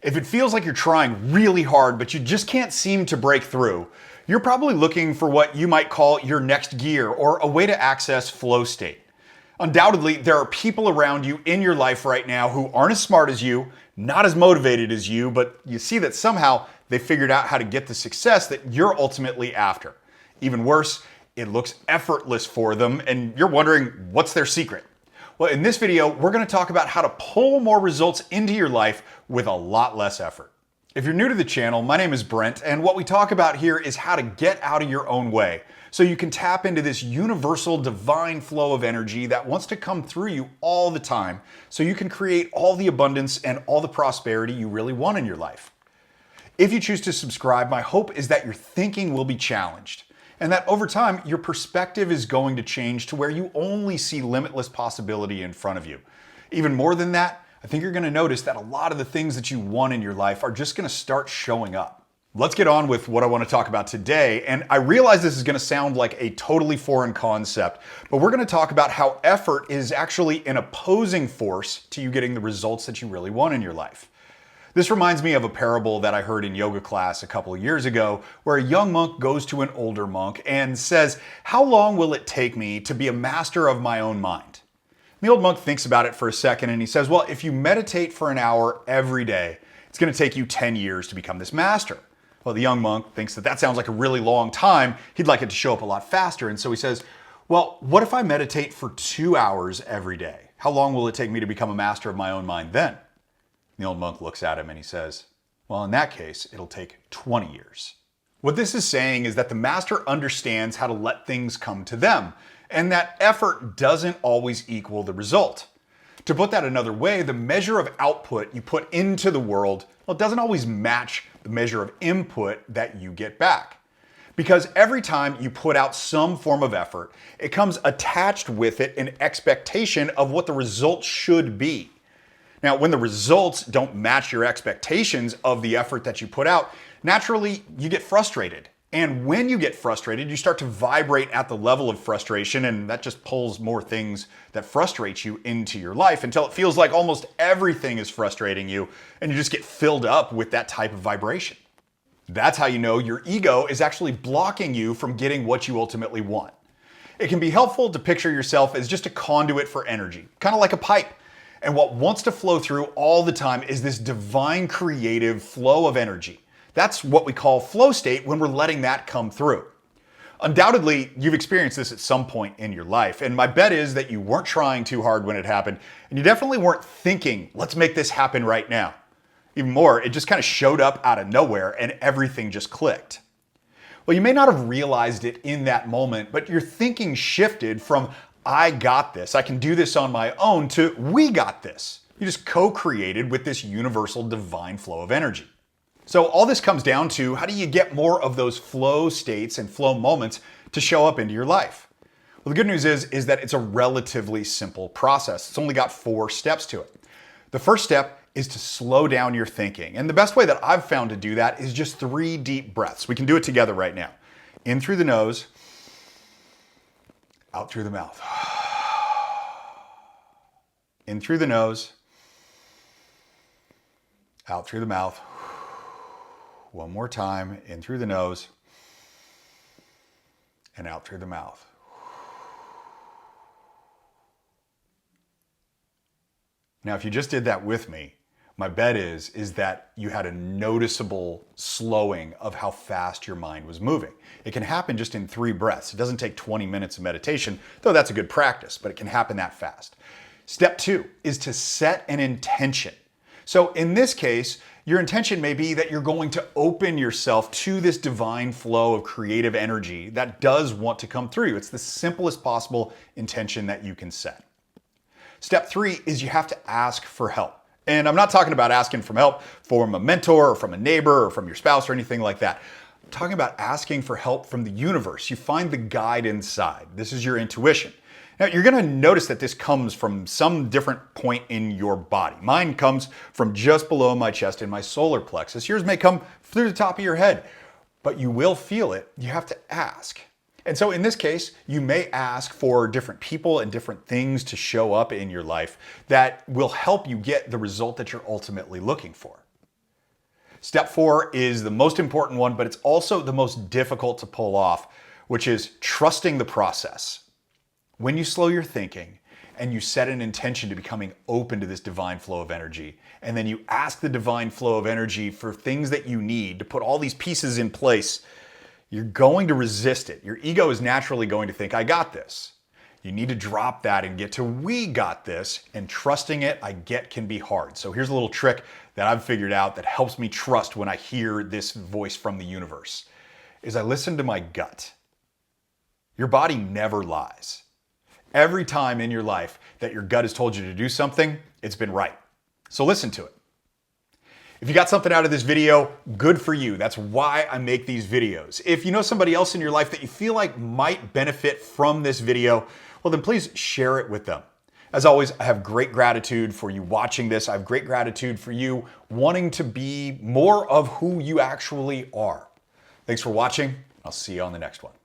If it feels like you're trying really hard, but you just can't seem to break through, you're probably looking for what you might call your next gear or a way to access flow state. Undoubtedly, there are people around you in your life right now who aren't as smart as you, not as motivated as you, but you see that somehow they figured out how to get the success that you're ultimately after. Even worse, it looks effortless for them, and you're wondering, what's their secret? Well, in this video, we're going to talk about how to pull more results into your life with a lot less effort. If you're new to the channel, my name is Brent, and what we talk about here is how to get out of your own way so you can tap into this universal divine flow of energy that wants to come through you all the time so you can create all the abundance and all the prosperity you really want in your life. If you choose to subscribe, my hope is that your thinking will be challenged and that over time, your perspective is going to change to where you only see limitless possibility in front of you. Even more than that, I think you're going to notice that a lot of the things that you want in your life are just going to start showing up. Let's get on with what I want to talk about today. And I realize this is going to sound like a totally foreign concept, but we're going to talk about how effort is actually an opposing force to you getting the results that you really want in your life. This reminds me of a parable that I heard in yoga class a couple of years ago, where a young monk goes to an older monk and says, "How long will it take me to be a master of my own mind?" The old monk thinks about it for a second and he says, "Well, if you meditate for an hour every day, it's going to take you 10 years to become this master." Well, the young monk thinks that that sounds like a really long time. He'd like it to show up a lot faster. And so he says, "Well, what if I meditate for 2 hours every day? How long will it take me to become a master of my own mind then?" The old monk looks at him and he says, "Well, in that case, it'll take 20 years. What this is saying is that the master understands how to let things come to them, and that effort doesn't always equal the result. To put that another way, the measure of output you put into the world, well, it doesn't always match the measure of input that you get back. Because every time you put out some form of effort, it comes attached with it an expectation of what the result should be. Now, when the results don't match your expectations of the effort that you put out, naturally you get frustrated. And when you get frustrated, you start to vibrate at the level of frustration, and that just pulls more things that frustrate you into your life until it feels like almost everything is frustrating you, and you just get filled up with that type of vibration. That's how you know your ego is actually blocking you from getting what you ultimately want. It can be helpful to picture yourself as just a conduit for energy, kind of like a pipe. And what wants to flow through all the time is this divine creative flow of energy. That's what we call flow state when we're letting that come through. Undoubtedly, you've experienced this at some point in your life, and my bet is that you weren't trying too hard when it happened, and you definitely weren't thinking, "Let's make this happen right now." Even more, it just kind of showed up out of nowhere and everything just clicked. Well, you may not have realized it in that moment, but your thinking shifted from "I got this, I can do this on my own" to "we got this." You just co-created with this universal divine flow of energy. So all this comes down to, how do you get more of those flow states and flow moments to show up into your life? Well, the good news is that it's a relatively simple process. It's only got 4 steps to it. The first step is to slow down your thinking. And the best way that I've found to do that is just 3 deep breaths. We can do it together right now. In through the nose, out through the mouth. In through the nose, out through the mouth. One more time, in through the nose, and out through the mouth. Now, if you just did that with me, my bet is that you had a noticeable slowing of how fast your mind was moving. It can happen just in 3 breaths. It doesn't take 20 minutes of meditation, though that's a good practice, but it can happen that fast. Step 2 is to set an intention. So in this case, your intention may be that you're going to open yourself to this divine flow of creative energy that does want to come through you. It's the simplest possible intention that you can set. Step 3 is you have to ask for help. And I'm not talking about asking for help from a mentor or from a neighbor or from your spouse or anything like that. I'm talking about asking for help from the universe. You find the guide inside. This is your intuition. Now, you're going to notice that this comes from some different point in your body. Mine comes from just below my chest in my solar plexus. Yours may come through the top of your head, but you will feel it. You have to ask. And so in this case, you may ask for different people and different things to show up in your life that will help you get the result that you're ultimately looking for. Step 4 is the most important one, but it's also the most difficult to pull off, which is trusting the process. When you slow your thinking and you set an intention to becoming open to this divine flow of energy, and then you ask the divine flow of energy for things that you need to put all these pieces in place, you're going to resist it. Your ego is naturally going to think, I got this. You need to drop that and get to we got this, and trusting it, I get, can be hard. So here's a little trick that I've figured out that helps me trust when I hear this voice from the universe, is I listen to my gut. Your body never lies. Every time in your life that your gut has told you to do something, it's been right. So listen to it. If you got something out of this video, good for you. That's why I make these videos. If you know somebody else in your life that you feel like might benefit from this video, well then please share it with them. As always, I have great gratitude for you watching this. I have great gratitude for you wanting to be more of who you actually are. Thanks for watching. I'll see you on the next one.